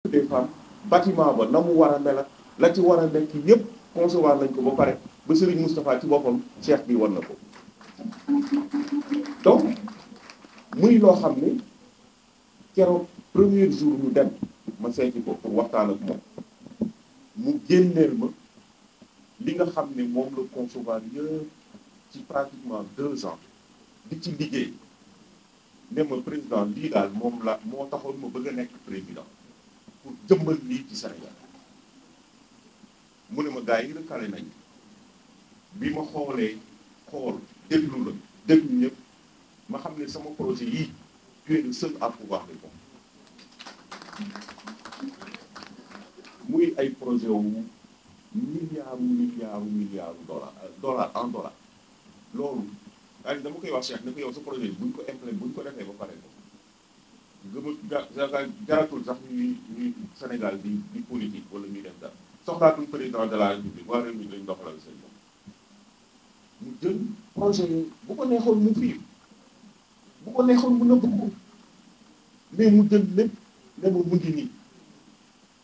des femmes bâtiment ba na mu war a mel ak la ci war a nekk yépp concevoir nañ ko ba pare ba Serigne Moustapha ci boppam cheikh bi wan na ko donc muy loo xam ne keroog premier jour ñu dem ma seeti ko pour waxtaan ak moom mu génneel ma li nga xam ne moom la concevoir yëpp ci pratiquement 2 ans di ci liggéey ne ma président lii daal moom la moo taxoon ma bëgg a nekk président pour jëmmal lii ci Sénégal mu ne ma gars yi recalé nañ bi ma xoolee xool déglu la déglu ñëpp ma xam ne sama projet yii tu es le seul à pouvoir répondre muy ay projet wu milliards dollar en dollar loolu daal dama koy wax Cheikh ne ko yow sa projet buñ ko implémenté buñ ko defee ba pare ko jaratul sax ñuy Sénégal di politique wala ñuy def dara soxlaatul président de la République waa réew mi lañ doxalal seen bopp mu jël projet yooyu bu ko neexoon mu fii bu ko neexoon mu nëbb ko mais mu jël lépp ne ma mu ngi nii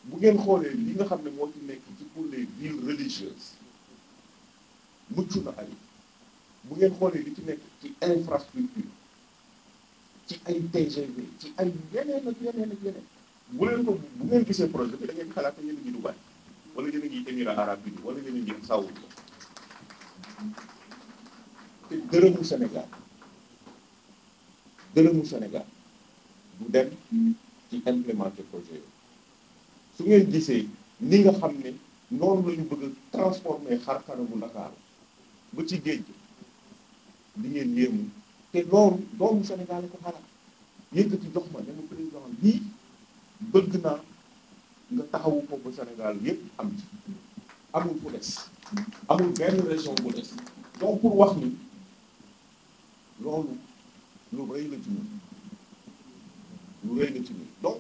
bu ngeen xoolee li nga xam ne moo ci nekk ci pour les villes religieuses mucc na ay bu ngeen xoolee li ci nekk ci infrastructure ci ay TGV ci ay yeneen ak yeneen ak yeneen bu leen ko bu ngeen gisee projet bi da ngeen xalaat ne yéen a ngi Dubaï wala yéen a ngi Émirats arabes unis wala yéen a ngi Saoudi te dërëmu Sénégal du dem ci implémenter projet yooyu su ngeen gisee ni nga xam ne noonu la ñu bëgg a transformer xar kanamu Ndakaaru ba ci géej gi di ngeen yéemu te loolu doomu Sénégal ko xalaat yëkkati jox ma ne ma président lii bëgg naa nga taxawu ko ba Sénégal yépp am ci amul fu des amul benn région bu des donc pour wax ni loolu lu rëy la ci ñun donc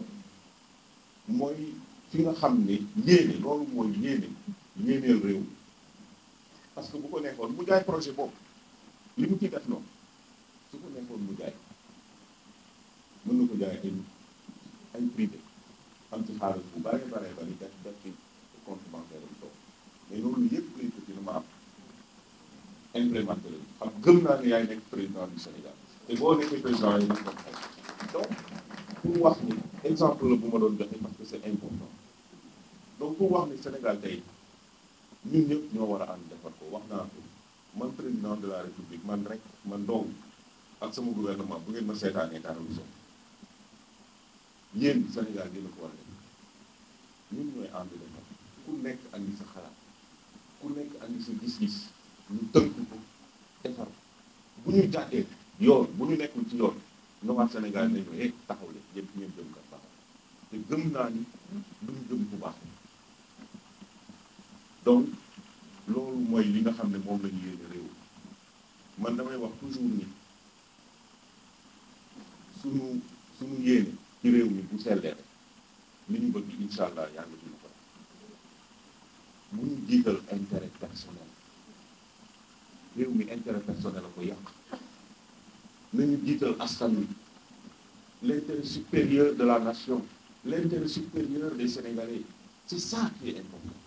mooy fi nga xam ne yéene loolu mooy yéeneel réew parce que bu ko neexoon mu jaay projet boobu li mu ciy def noonu su ko neexoon mu jaay mën na ko jaay ay privé am ci xaalis bu bare def ci compte bancaire bi toog mais loolu yëpp lay ko dina ma am implémenté la xam gëm naa ne yaay nekk président du Sénégal te boo nekkee président yi nag donc pour wax ni exemple la bu ma doon joxe parce que c'est important donc pour wax ni Sénégal tey ñun ñëpp ñoo war a ànd defar ko wax naa ko man président de la République man rek man dong ak sama gouvernement bu ngeen ma seetaanee télévision yéen Sénégal yéen a ko war a def ñun ñooy ànd defar ku nekk andi sa xalaat ku nekk andi sa gis-gis ñu tënk ko defar bu ñu jàddee yoon bu ñu nekkul ci yoon na waa Sénégal nañu taxaw leen yëpp ngeen jëm kat taxaw te gëm naa ni duñ jëm bu baax donc loolu mooy li nga xam ne moom la ñu yéene réew man damay wax toujours ni suñu yéene ci réew mi bu sellee li ñu bëgg incha allah yàlla duñu ko bu ñu jiital intérêt personnel réew mi intérêt personnel a ko yàq nañu jiital askan wi l'intérêt supérieur de la nation l'intérêt supérieur des Sénégalais c'est ça qui est important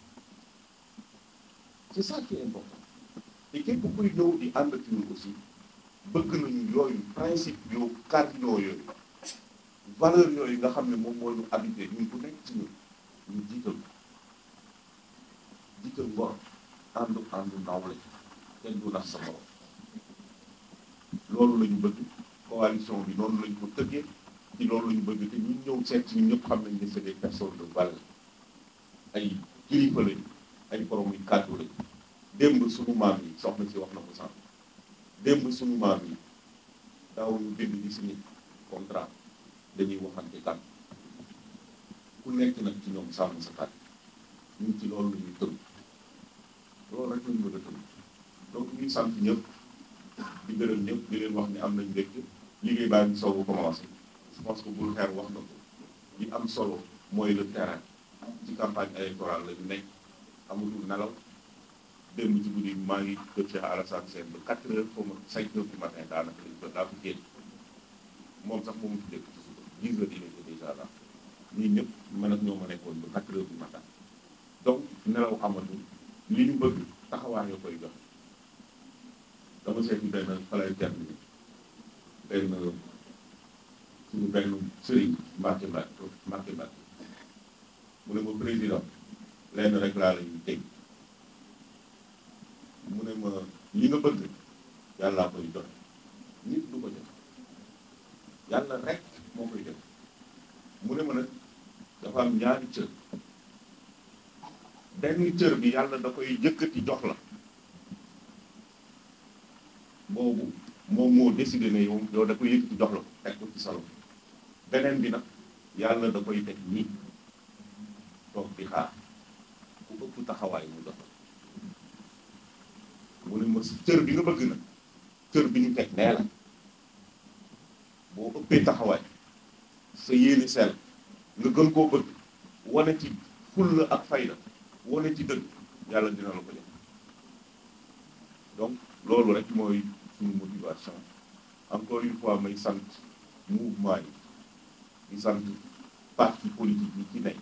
et képp kuy ñëw di ànd ak ñun aussi bëgg nañu yooyu principe yu cardinaux yooyu valeur yooyu nga xam ne moom moo ñu habité ñun ku nekk ci ñun ñu jiital ngor ànd nawle kenn du nax sa morom loolu la ñu bëgg coalition bi noonu la ñu ko tëggee ci loolu la ñu bëgg te ñun ñëw seet ci ñun ñëpp xam nañ ne c'est des personnes de valeur ay kilifa lañu ay borom yu kàddu lañu démb suñu maam yi soxna si wax na ko sànq démb suñu maam yi daaw ñu bind di signé contrat dañuy waxante kàddu ku nekk nag ci ñoom sàmm sa kàddu ñun ci loolu la ñuy tënk loolu rek lañu bëgg a tënk donc ñuy sant ñëpp di gërëm ñëpp di leen wax ne am nañ mbégte liggéey baa ngi soog a commencé je pense que bul xeer wax na ko li am solo mooy le terrain ci campagne électorale la ñu nekk amatul nelaw démb ci guddi maa ngi kër Cheikh Alassane Sène ba 4 heures xaw ma 5 heures du matin daanaka lañ ko daa ko génn moom sax moomu ci dëkk ci suba 10 heures il était déjà là ñii ñëpp man ak ñoo ma nekkoon ba 4 heures du matin donc nelaw amatul li ñu bëgg taxawaay yoo koy joxe dama seeti benn falay terminé benn suñu benn sëriñ Mbacke mu ne ma président lenn rek laa la ñuy teg mu ne ma li nga bëgg yàllaa koy joxe nit du ko joxe yàlla rek moo koy def mu ne ma nag dafa am ñaari cër benn cër bi yàlla da koy yëkkati jox la boobu moom moo décidé ne yow da koy yëkkati jox la teg ko ci salo beneen bi nag yàlla da koy teg nii toog di xaar ku ëpp taxawaay mu jox la mu ne ma si cër bi nga bëgg nag cër bi ñu teg nee la boo ëppee taxawaay sa yéene sell nga gën koo bëgg wane ci fulla ak fayda wane ci dëgg yàlla dina la ko jox donc loolu rek mooy suñu motivation encore une fois may sant mouvement yi di sant parti politique yi ci nekk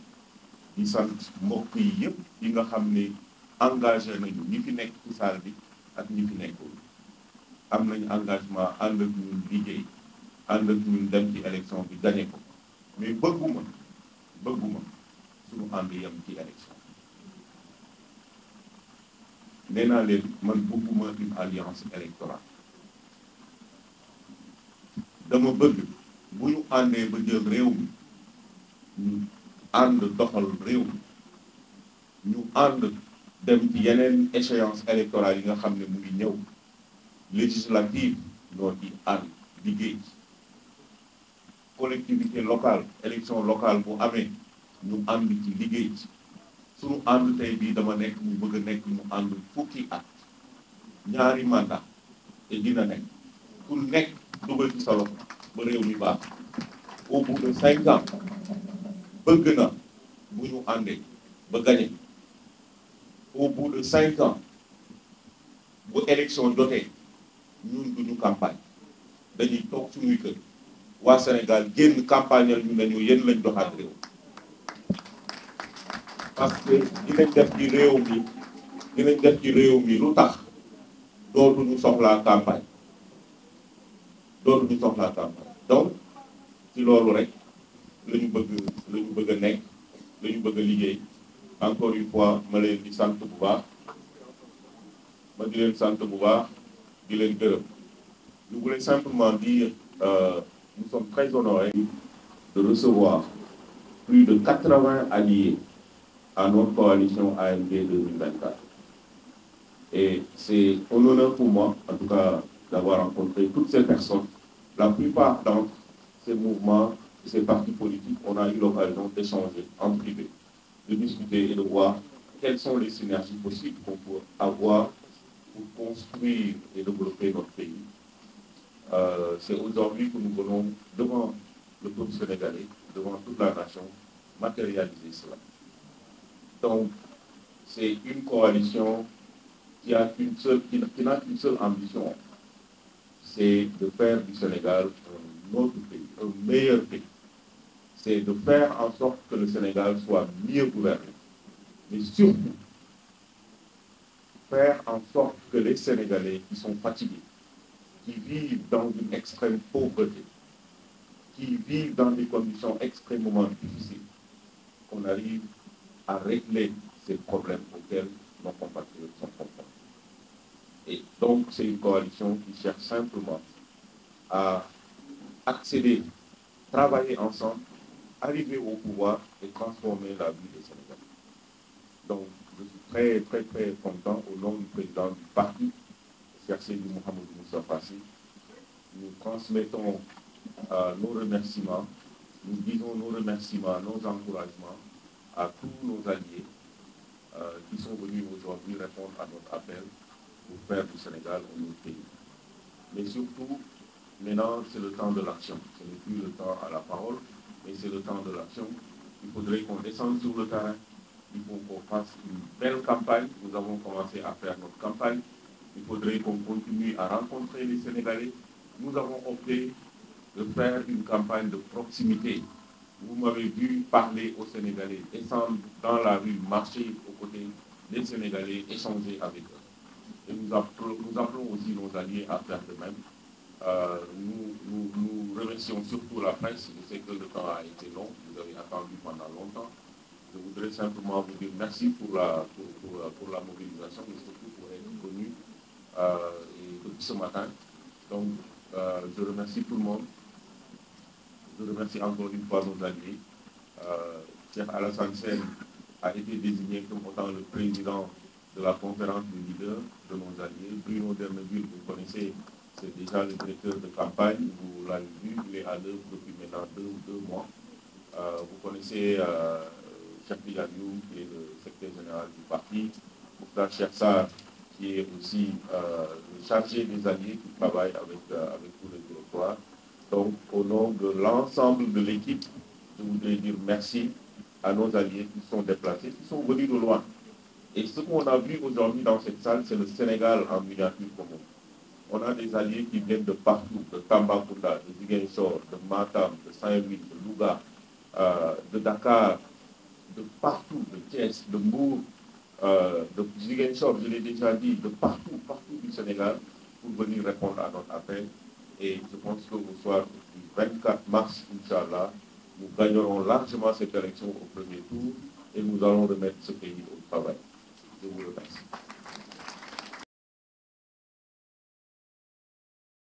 di sant mbokk yi yëpp yi nga xam ne engagé nañu ñi fi nekk ci salle bi ak ñi fi nekkul am nañu engagement ànd ak ñun liggéey ànd ak ñun dem ci élection bi gagné ko mais bëgguma suñu ànd yem ci élection nee naa leen man bëgguma une alliance électorale dama bëgg bu ñu àndee ba jël réew mi ñu ànd doxal réew mi ñu ànd dem ci yeneen échéance électorale yi nga xam ne mu ngi ñëw législative noo ci ànd liggéey collectivité locale élection locale bu amee ñu ànd ci liggéey ci suñu ànd tey bii dama nekk mu bëgg a nekk ñu ànd fukki at ñaari mandat te dina nekk ku nekk dugal ci sa loxo ba réew mi baax au bout de 5 ans bëgg na bu ñu àndee ba gagné au bout de 5 ans bu élection jotee ñun duñu campagne dañuy toog suñuy kër waa Sénégal génn campagnal ñu ne ñu yéen lañ doxaat réew parce que dinañ def ci réew mi lu tax dootuñu soxlaa campagne donc ci loolu rek la ñu bëgg a nekk la ñu bëgg a liggéey encore une fois ma leen di sant bu baax ma di leen sant bu baax di leen gërëm je voulais simplement dire nous sommes très honorés de recevoir plus de 80 alliés à notre coalition AMD 2024. Et c'est un honneur pour moi, en tout cas, d'avoir rencontré toutes ces personnes. La plupart d'entre ces mouvements, ces partis politiques, on a eu l'occasion d'échanger en privé, de discuter et de voir quelles sont les synergies possibles qu'on peut avoir pour construire et développer notre pays. C'est aujourd'hui que nous venons devant le peuple sénégalais, devant toute la nation, matérialiser cela. Donc, c'est une coalition qui n'a qu'une seule ambition, c'est de faire du Sénégal un autre pays, un meilleur pays. C'est de faire en sorte que le Sénégal soit mieux gouverné. Mais surtout, faire en sorte que les Sénégalais qui sont fatigués, qui vivent dans une extrême pauvreté, qui vivent dans des conditions extrêmement difficiles, qu'on arrive à régler ces problèmes auxquels nos compatriotes sont confrontés. Et donc, c'est une coalition qui cherche simplement à accéder, travailler ensemble, arriver au pouvoir et transformer la vie des Sénégalais. Donc, je suis très, très, très content au nom du président du parti, Cheikh Seydou Mouhamadou Moustapha Sy. Nous transmettons nos remerciements, nous disons nos remerciements, nos encouragements à tous nos alliés qui sont venus aujourd'hui répondre à notre appel pour faire du Sénégal un autre pays. Mais surtout, maintenant, c'est le temps de l'action. Ce n'est plus le temps à la parole, mais c'est le temps de l'action. Il faudrait qu'on descende sur le terrain. Il faut qu'on fasse une belle campagne. Nous avons commencé à faire notre campagne. Il faudrait qu'on continue à rencontrer les Sénégalais. Nous avons opté de faire une campagne de proximité. Vous m'avez vu parler aux Sénégalais, descendre dans la rue, marcher aux côtés des Sénégalais, échanger avec eux. Et nous appelons aussi nos alliés à faire de même. Nous remercions surtout la presse. Je sais que le temps a été long, vous avez attendu pendant longtemps. Je voudrais simplement vous dire merci pour la mobilisation et surtout pour être venu depuis ce matin. Donc, je remercie tout le monde. Je remercie encore une fois nos alliés. Cheikh Alassane Sène a été désigné comme étant le président de la conférence des leaders de nos alliés. Bruno Derneville, vous connaissez, c'est déjà le directeur de campagne. Vous l'avez vu, il est à l'œuvre depuis maintenant deux mois. Vous connaissez Cheikh Diagne, qui est le secrétaire général du parti. Mokhtar Cheikh Sarr, qui est aussi le chargé des alliés qui travaille avec tous les territoires. Donc, au nom de l'ensemble de l'équipe, je voudrais dire merci à nos alliés qui sont déplacés, qui sont venus de loin. Et ce qu'on a vu aujourd'hui dans cette salle, c'est le Sénégal en miniature commune. On a des alliés qui viennent de partout, de Tambacounda, de Ziguinchor, de Matam, de Saint-Louis, de Louga, de Dakar, de partout, de Thiès, de Mbour, de Ziguinchor, je l'ai déjà dit, de partout du Sénégal, pour venir répondre à notre appel. Et je pense qu'au soir du 24 mars, Inch'Allah, nous gagnerons largement cette élection au premier tour et nous allons remettre ce pays au travail. Je vous remercie.